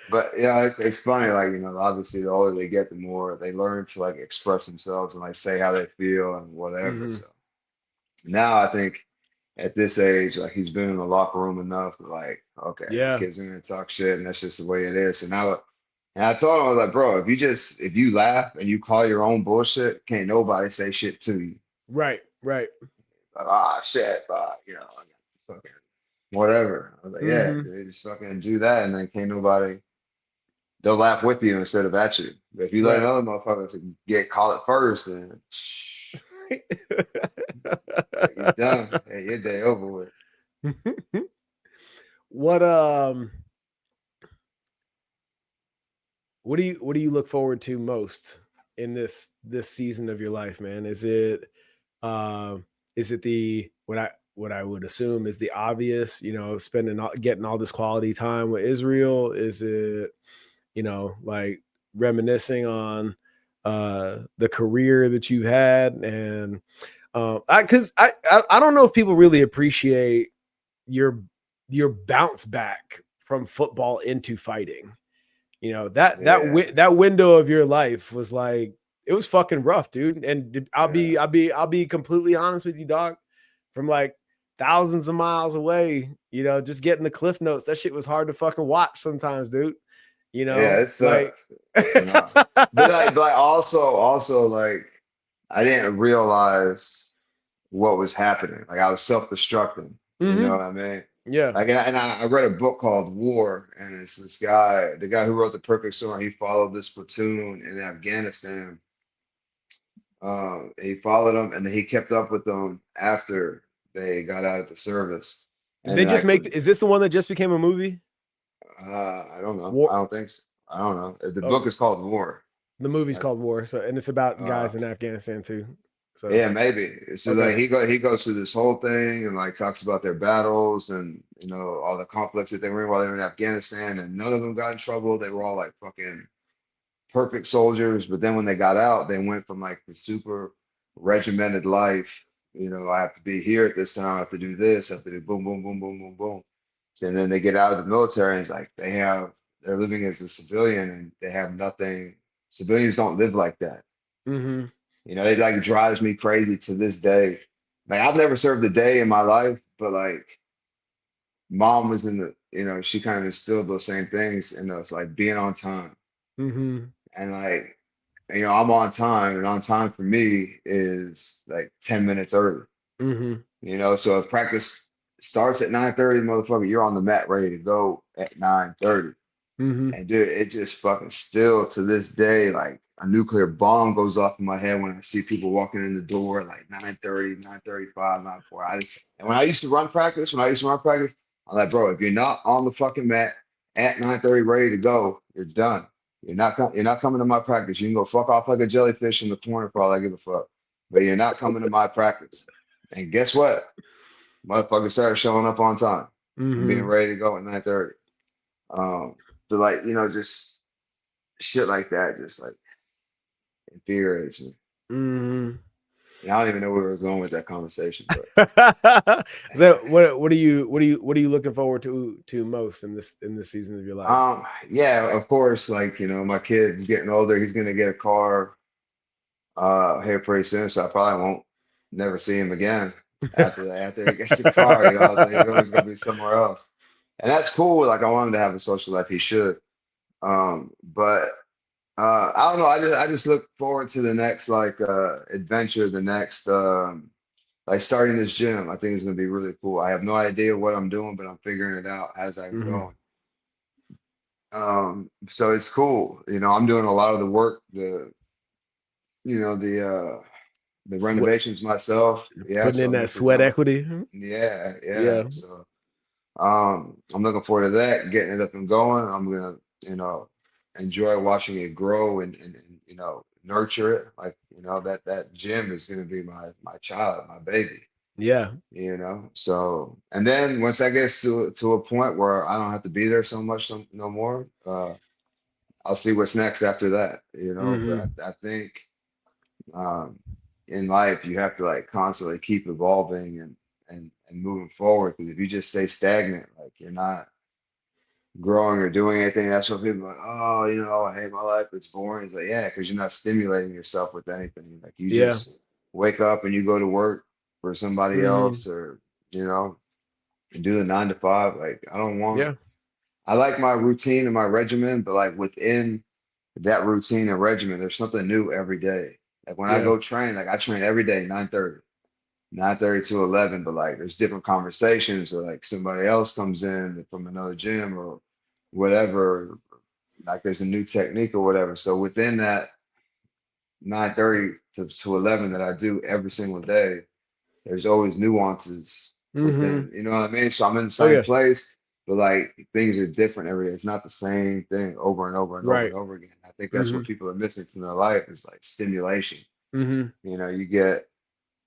But yeah, it's funny, like, obviously the older they get, the more they learn to like express themselves and like say how they feel and whatever. Hmm. So now I think at this age, like he's been in the locker room enough to like, okay, the Yeah. kids are gonna talk shit and that's just the way it is. So now, and I told him, I was like, bro, if you laugh and you call your own bullshit, can't nobody say shit to you. Right. Right. Like, ah, shit, I got fucking whatever. I was like, yeah, Hmm. dude, just fucking do that, and then can't nobody. They'll laugh with you instead of at you. But if you let Right. another motherfucker to get caught it first, then you're done. Hey, your day over with. what what do you look forward to most in this season of your life, man? Is it the what I would assume is the obvious, getting all this quality time with Israel? Is it, like reminiscing on the career that you had? And I don't know if people really appreciate your your bounce back from football into fighting. Yeah, That window of your life was like, it was fucking rough, dude. And yeah, I'll be completely honest with you, dog. From like thousands of miles away, just getting the cliff notes, that shit was hard to fucking watch sometimes, dude. yeah. It Like sucked, but like also like I didn't realize what was happening. Like I was self-destructing. You know hmm what I mean? yeah. Like, and I read a book called War, and it's this guy, the guy who wrote The Perfect Storm. He followed this platoon in Afghanistan. He followed them, and then he kept up with them after they got out of the service. Did And they then just make is this the one that just became a movie? I don't know. War I don't think so. I don't know. The book oh, is called War. the movie's That's, called War, so and it's about uh, guys in Afghanistan too. So yeah, maybe. So okay. like he goes through this whole thing and like talks about their battles and all the conflicts that they were in while they were in Afghanistan, and none of them got in trouble. They were all like fucking perfect soldiers. But then when they got out, they went from like the super regimented life. I have to be here at this time. I have to do this. I have to do boom, boom, boom, boom, boom, boom. And then they get out of the military, and it's like they're living as a civilian, and they have nothing. Civilians don't live like that. Hmm. It like drives me crazy to this day. Like I've never served a day in my life, but like mom was in she kind of instilled those same things in us, like being on time. Hmm. And like, I'm on time, and on time for me is like 10 minutes early. Hmm. So if practice starts at 9:30, motherfucker, you're on the mat ready to go at 9:30. Hmm. And dude, it just fucking still to this day, like a nuclear bomb goes off in my head when I see people walking in the door like 9:30, 9:35, 9:40. And when I used to run practice, I'm like, bro, if you're not on the fucking mat at 9:30 ready to go, you're done. You're not coming to my practice. You can go fuck off like a jellyfish in the corner for all I give a fuck. But you're not coming to my practice. And guess what? Motherfuckers started showing up on time and being Hmm. ready to go at 9:30. Um, so like, just shit like that just like infuriates me. Hmm. And I don't even know where I was going with that conversation, but So what are you looking forward to most in this season of your life? yeah, of course, like, my kid's getting older, he's gonna get a car here pretty soon, so I probably won't never see him again after he gets the car, so he's always gonna be somewhere else. And that's cool. Like I want him to have a social life, he should. But I don't know. I just look forward to the next like adventure, the next like starting this gym. I think it's gonna be really cool. I have no idea what I'm doing, but I'm figuring it out as I'm Hmm. going. So it's cool. I'm doing a lot of the work, you know, the uh the Sweat, renovations myself. Yeah, putting so in I'm that usually sweat doing equity. yeah, yeah. Yeah. So I'm looking forward to that, getting it up and going. I'm gonna, enjoy watching it grow and nurture it. Like, that gym is gonna be my child, my baby, Yeah. So, and then once that gets to a point where I don't have to be there so much no more, I'll see what's next after that, Hmm. But I think um, in life, you have to like constantly keep evolving and moving forward. Because if you just stay stagnant, like you're not growing or doing anything, that's what people are like, oh, I hate my life. It's boring. It's like, yeah, because you're not stimulating yourself with anything. Like you Yeah. just wake up and you go to work for somebody Mm-hmm. else, or you know, and do the 9 to 5. Like I don't want. Yeah. I like my routine and my regimen, but like within that routine and regimen, there's something new every day. Like when I Yeah. go train, like I train every day, 9:30 to 11, but like there's different conversations, or like somebody else comes in from another gym or whatever, like there's a new technique or whatever. So within that 9:30 to 11 that I do every single day, there's always nuances Mm-hmm. within, you know what I mean? So I'm in the Oh same yeah. place, but like things are different every day. It's not the same thing over and over and over Right. and over again. I think that's Mm-hmm. what people are missing from their life is like stimulation. Mm-hmm. You get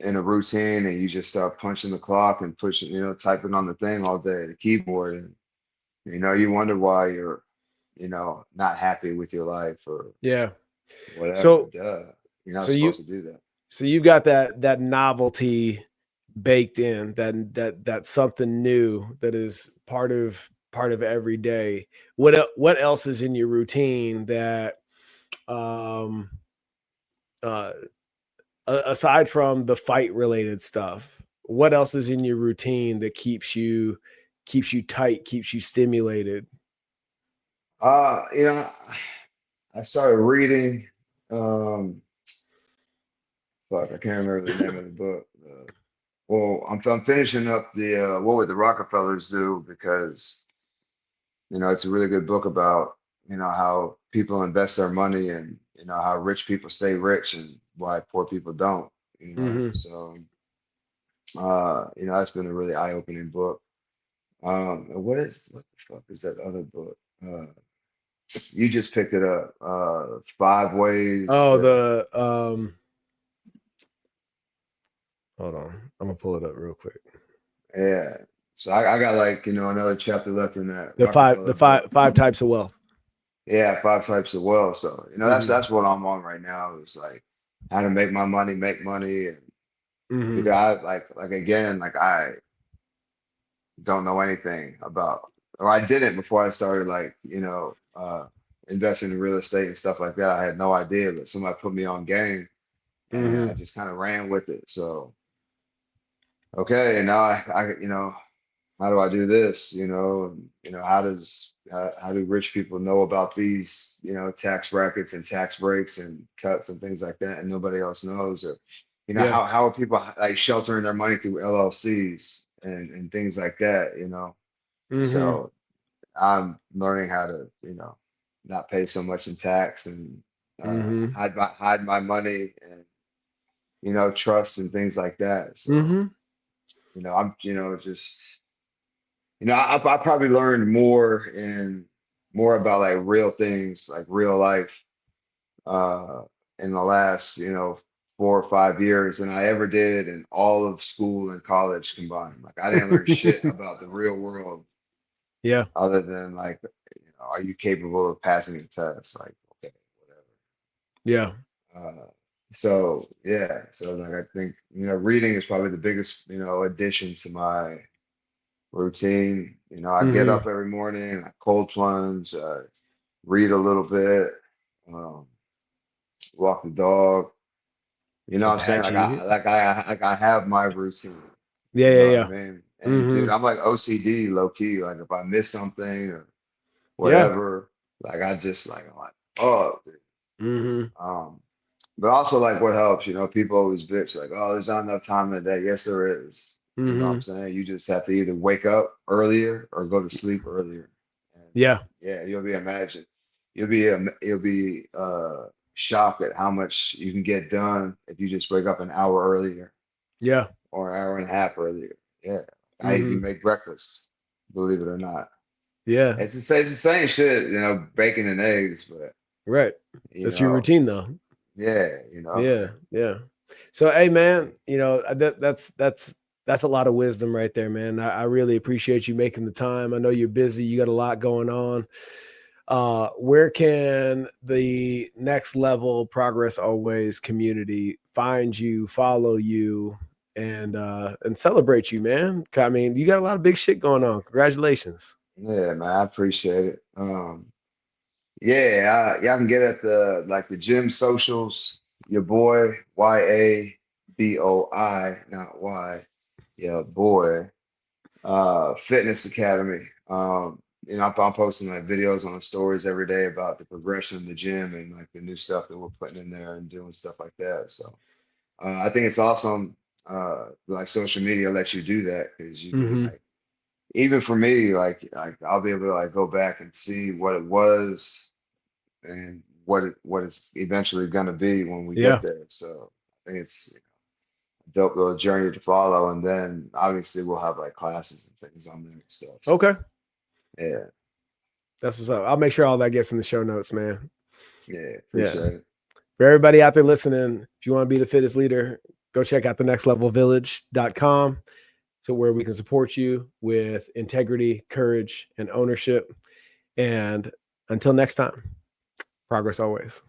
in a routine and you just start punching the clock and pushing, typing on the thing all day, the keyboard, and you wonder why you're, not happy with your life or Yeah. whatever. So Duh. You're not so you supposed to do that. so you've got that novelty baked in, that something new that is part of every day. What else is in your routine that um uh aside from the fight related stuff, what else is in your routine that keeps you tight, keeps you stimulated? Uh, you know, I started reading, um, fuck, I can't remember the name of the book. Well, I'm finishing up the What Would the Rockefellers Do, because it's a really good book about how people invest their money, and how rich people stay rich and why poor people don't. Mm-hmm. So that's been a really eye-opening book. And what the fuck is that other book? You just picked it up. Five Ways Oh, to the hold on. I'm gonna pull it up real quick. Yeah. So I got like, another chapter left in that The five Rockefeller the book. five types of wealth. Yeah, Five Types of Wealth. So, Mm-hmm. that's what I'm on right now, is like how to make my money, make money. And Mm-hmm. because like again, like I don't know anything about, or I didn't before I started like, investing in real estate and stuff like that. I had no idea, but somebody put me on game and I Mm-hmm. just kind of ran with it. So, okay. And now how do I do this? And, how do rich people know about these, tax brackets and tax breaks and cuts and things like that, and nobody else knows? Or, Yeah. how are people like sheltering their money through LLCs and things like that, Mm-hmm. So I'm learning how to, not pay so much in tax and Mm-hmm. hide my money and, trust and things like that. So, Mm-hmm. I'm, just I probably learned more about like real things, like real life, uh, in the last, 4 or 5 years than I ever did in all of school and college combined. Like I didn't learn shit about the real world Yeah. other than like, are you capable of passing a test? Like, okay, Yeah. whatever. So yeah, so like I think, reading is probably the biggest, addition to my routine. I get Mm-hmm. up every morning, I cold plunge, read a little bit, um, walk the dog. You know what I'm saying? Apache. Like I have my routine. Yeah. You Yeah. know what I Yeah. mean? And dude, Mm-hmm. I'm like OCD low key. Like if I miss something or Yeah. whatever, like I just like I'm like, oh, dude. Mm-hmm. Um, but also like what helps, people always bitch like, oh, there's not enough time in the day. Yes, there is. You know what I'm Mm-hmm. saying? You just have to either wake up earlier or go to sleep earlier. And Yeah. yeah, you'll be shocked at how much you can get done if you just wake up an hour earlier Yeah. or an hour and a half earlier. Yeah. I even Mm-hmm. make breakfast, believe it or not. Yeah. It's the same shit, bacon and eggs, but Right. you That's your know, routine though. yeah, Yeah. Yeah. So hey man, that's a lot of wisdom right there, man. I really appreciate you making the time. I know you're busy, you got a lot going on. Where can the Next Level Progress Always community find you, follow you, and celebrate you, man? I mean, you got a lot of big shit going on. Congratulations. Yeah, man, I appreciate it. Yeah, y'all can get at the gym socials. Your boy YABOI, not Y. Yeah, boy. Fitness Academy. I'm posting like videos on the stories every day about the progression of the gym and like the new stuff that we're putting in there and doing stuff like that. So I think it's awesome. Like social media lets you do that because you can Mm-hmm. like even for me like I'll be able to like go back and see what it was and what it's eventually gonna be when we get Yeah. there. So I think it's a dope little journey to follow, and then obviously we'll have like classes and things on there and stuff. So Okay. yeah, That's what's up. I'll make sure all that gets in the show notes, man. yeah, Yeah. appreciate it. For everybody out there listening, if you want to be the fittest leader, go check out the nextlevelvillage.com. So where we can support you with integrity, courage, and ownership. And until next time, progress always.